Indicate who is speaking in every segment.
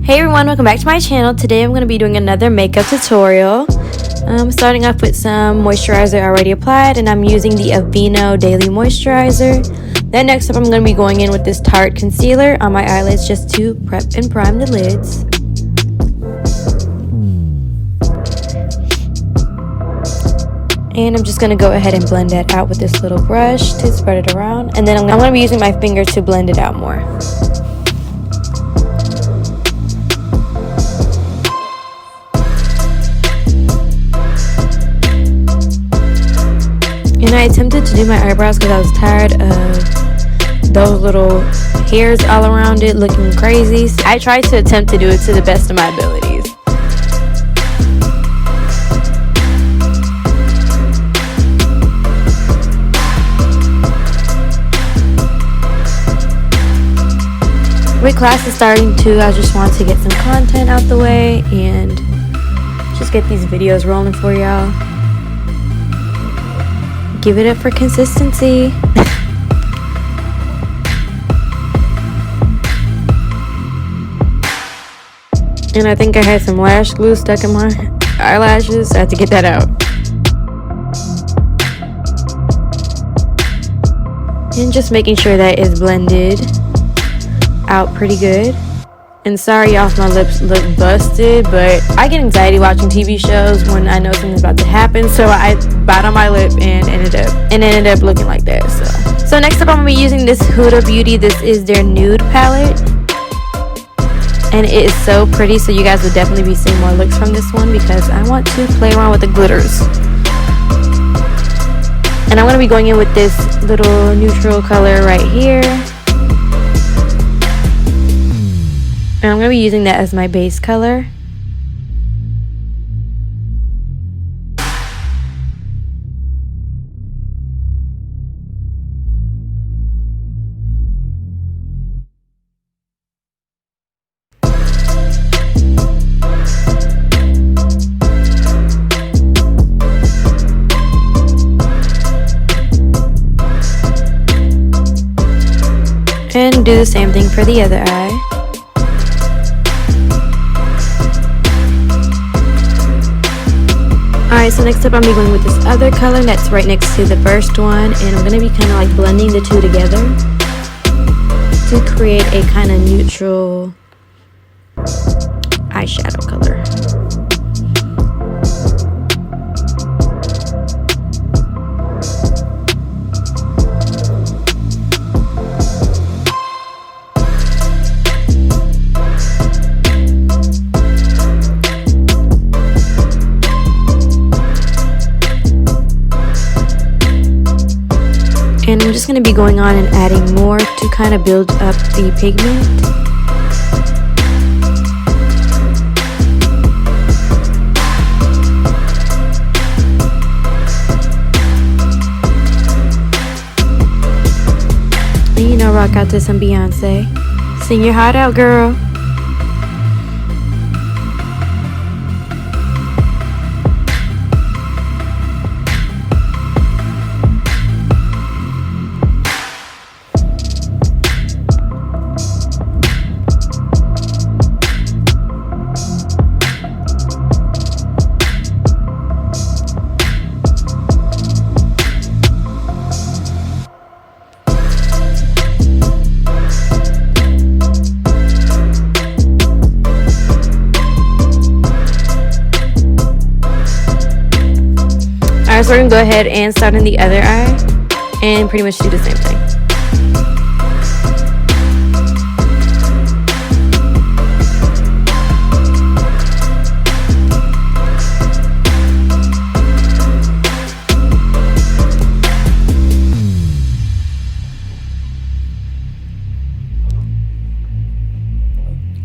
Speaker 1: Hey everyone, welcome back to my channel. Today I'm going to be doing another makeup tutorial. Starting off with some moisturizer already applied, and I'm using the Aveeno Daily Moisturizer. Then next up I'm going to be going in with this Tarte concealer on my eyelids just to prep and prime the lids. And I'm just going to go ahead and blend that out with this little brush to spread it around. And then I'm going to be using my finger to blend it out more. And I attempted to do my eyebrows because I was tired of those little hairs all around it looking crazy. So I tried to attempt to do it to the best of my abilities. With classes starting too, I just want to get some content out the way and just get these videos rolling for y'all. Give it up for consistency. And I think I had some lash glue stuck in my eyelashes, so I have to get that out. And just making sure that it's blended out pretty good. And sorry y'all if my lips look busted, but I get anxiety watching TV shows when I know something's about to happen, so I bite on my lip and ended up looking like that. So next up I'm gonna be using this Huda Beauty. This is their nude palette, and it is so pretty, so you guys will definitely be seeing more looks from this one because I want to play around with the glitters. And I'm gonna be going in with this little neutral color right here. And I'm going to be using that as my base color. And do the same thing for the other eye. Alright, so next up I'm going to be going with this other color that's right next to the first one, and I'm going to be kind of like blending the two together to create a kind of neutral eyeshadow color. And I'm just going to be going on and adding more to kind of build up the pigment. And you know, rock out to some Beyonce. Sing your heart out, girl. Alright, so we're going to go ahead and start in the other eye and pretty much do the same thing.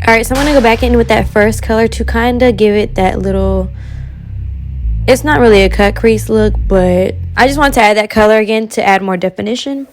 Speaker 1: Alright, so I'm going to go back in with that first color to kind of give it that little... It's not really a cut crease look, but I just want to add that color again to add more definition.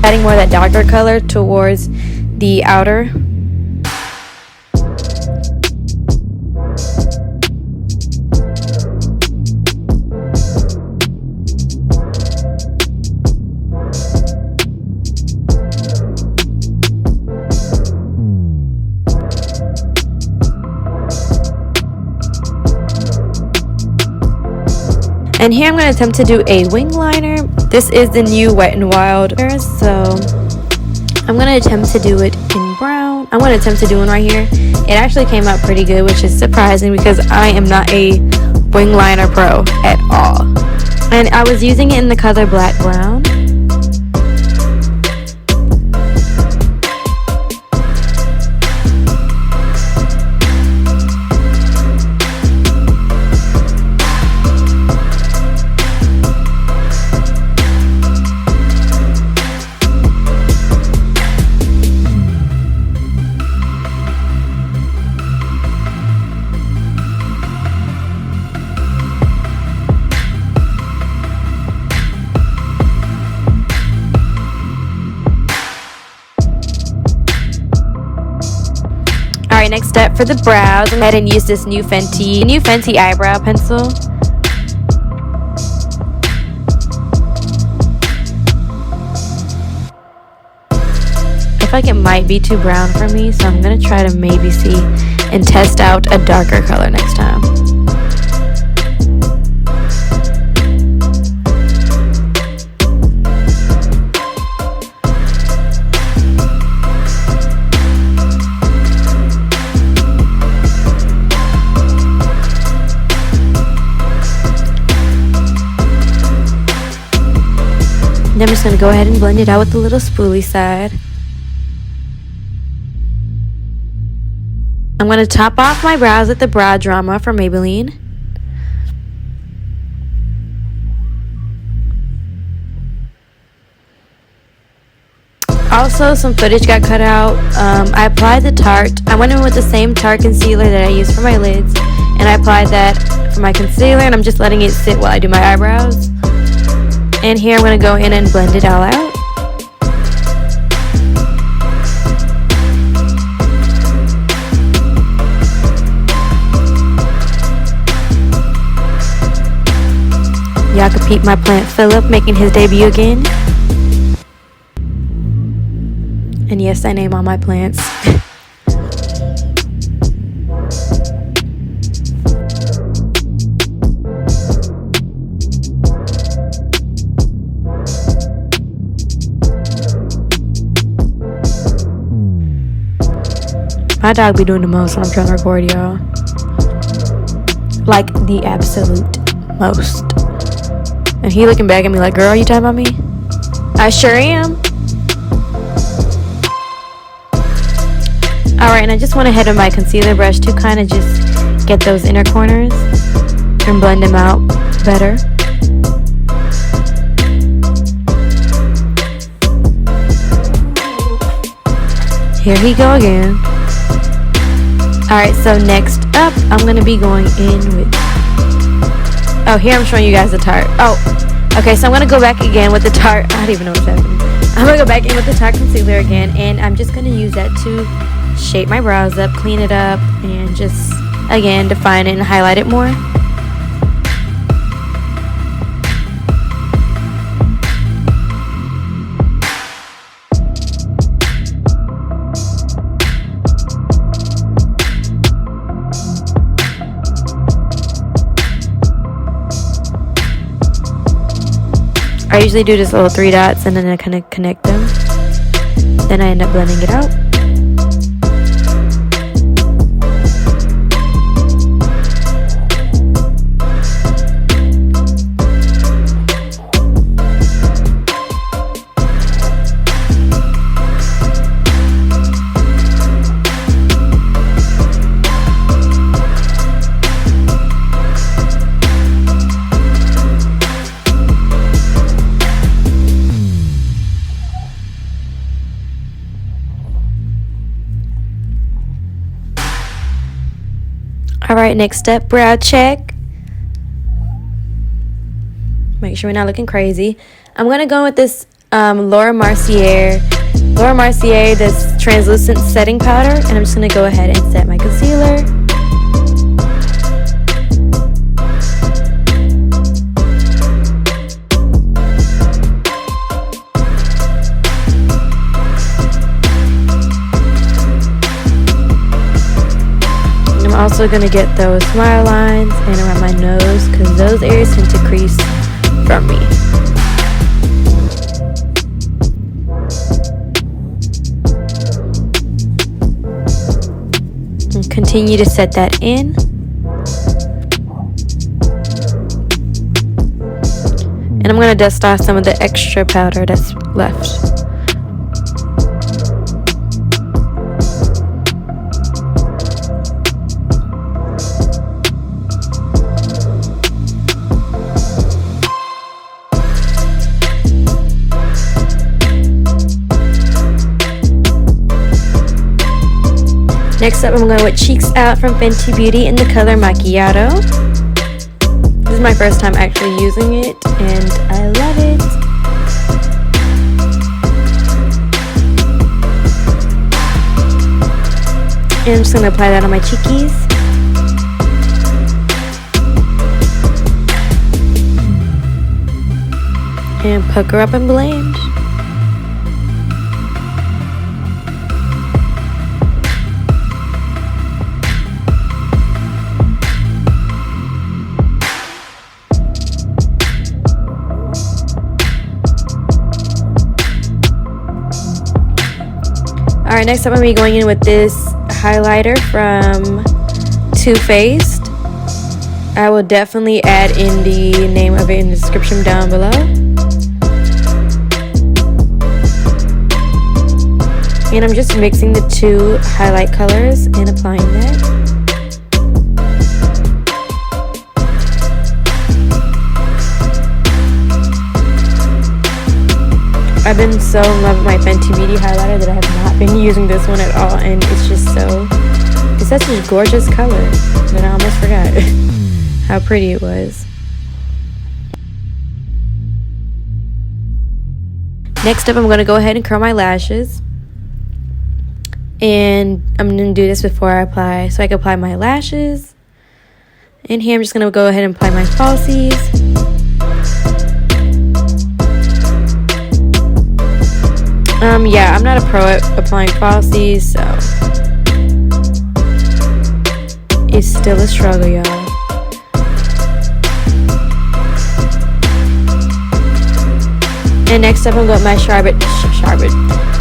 Speaker 1: Adding more of that darker color towards the outer. And here I'm going to attempt to do a wing liner. This is the new Wet n Wild, so I'm going to attempt to do it in brown. I'm going to attempt to do one right here. It actually came out pretty good, which is surprising because I am not a wing liner pro at all. And I was using it in the color Black Brown. Alright, next step for the brows, I'm going to use this new Fenty eyebrow pencil. I feel like it might be too brown for me, so I'm going to try to maybe see and test out a darker color next time. Then I'm just going to go ahead and blend it out with the little spoolie side. I'm going to top off my brows with the Brow Drama from Maybelline. Also, some footage got cut out. I applied the Tarte. I went in with the same Tarte concealer that I used for my lids, and I applied that for my concealer, and I'm just letting it sit while I do my eyebrows. And here I'm going to go in and blend it all out. Y'all can peep my plant Philip making his debut again. And yes, I name all my plants. My dog be doing the most when I'm trying to record, y'all. Like, the absolute most. And he looking back at me like, girl, you talking about me? I sure am. Alright, and I just went ahead with my concealer brush to kind of just get those inner corners and blend them out better. Here he go again. Alright, so next up, I'm going to be going in with... Oh, here I'm showing you guys the Tarte. Oh, okay, so I'm going to go back again with the Tarte. I don't even know what's happening. I'm going to go back in with the Tarte concealer again, and I'm just going to use that to shape my brows up, clean it up, and just, again, define it and highlight it more. I usually do just little 3 dots and then I kind of connect them. Then I end up blending it out. Alright, next step, brow check. Make sure we're not looking crazy. I'm going to go with this Laura Mercier, this translucent setting powder, and I'm just going to go ahead and set my concealer. And I'm also going to get those smile lines and around my nose because those areas tend to crease from me. Continue to set that in. And I'm going to dust off some of the extra powder that's left. Next up, I'm going to go with Cheeks Out from Fenty Beauty in the color Macchiato. This is my first time actually using it, and I love it. And I'm just going to apply that on my cheekies. And pucker up and blend. Alright, next up I'm going to be going in with this highlighter from Too Faced. I will definitely add in the name of it in the description down below. And I'm just mixing the two highlight colors and applying that. I've been so in love with my Fenty Beauty highlighter that I have not been using this one at all, and it's just it's such a gorgeous color that I almost forgot how pretty it was. Next up, I'm going to go ahead and curl my lashes, and I'm going to do this before I apply, so I can apply my lashes. And here I'm just going to go ahead and apply my falsies. Yeah, I'm not a pro at applying falsies, so it's still a struggle, y'all. And next up, I'm going with my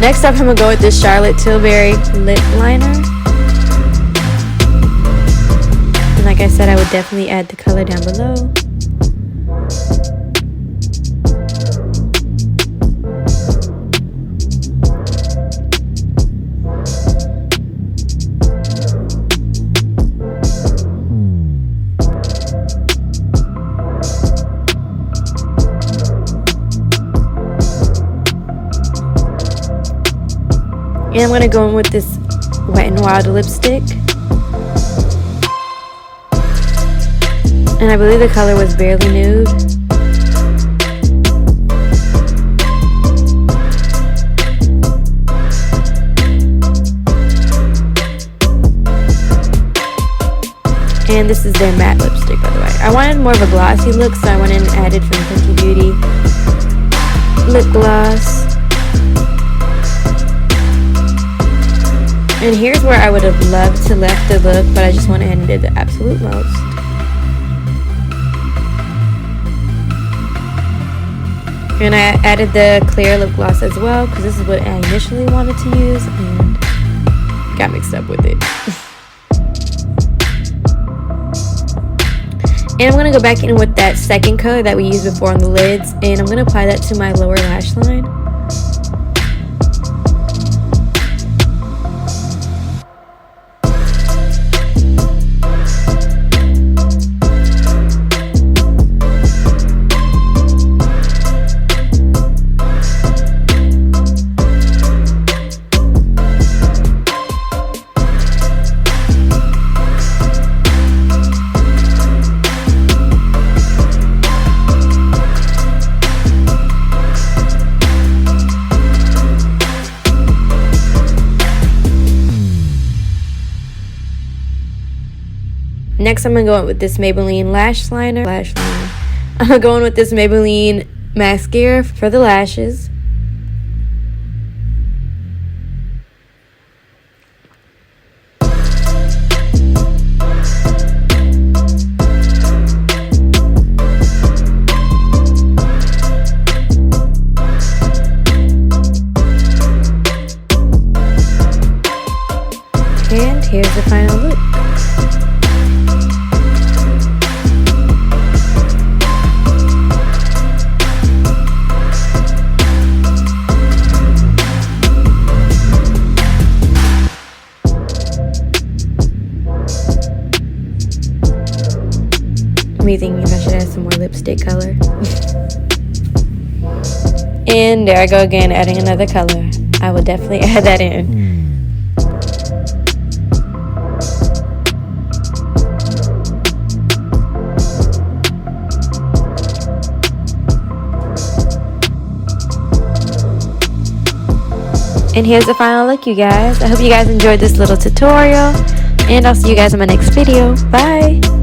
Speaker 1: Next up, I'm going to go with this Charlotte Tilbury lip liner. And like I said, I would definitely add the color down below. And I'm going to go in with this Wet n Wild lipstick. And I believe the color was Barely Nude. And this is their matte lipstick, by the way. I wanted more of a glossy look, so I went in and added from Fenty Beauty lip gloss. And here's where I would have loved to left the look, but I just went ahead and did the absolute most. And I added the clear lip gloss as well, because this is what I initially wanted to use and got mixed up with it. And I'm going to go back in with that second color that we used before on the lids, and I'm going to apply that to my lower lash line. next I'm gonna go in with this Maybelline lash liner. I'm going with this Maybelline mascara for the lashes. And here's the final look. Me thinking if I should add some more lipstick color. And there I go again, adding another color. I will definitely add that in. And here's the final look, you guys. I hope you guys enjoyed this little tutorial, and I'll see you guys in my next video. Bye!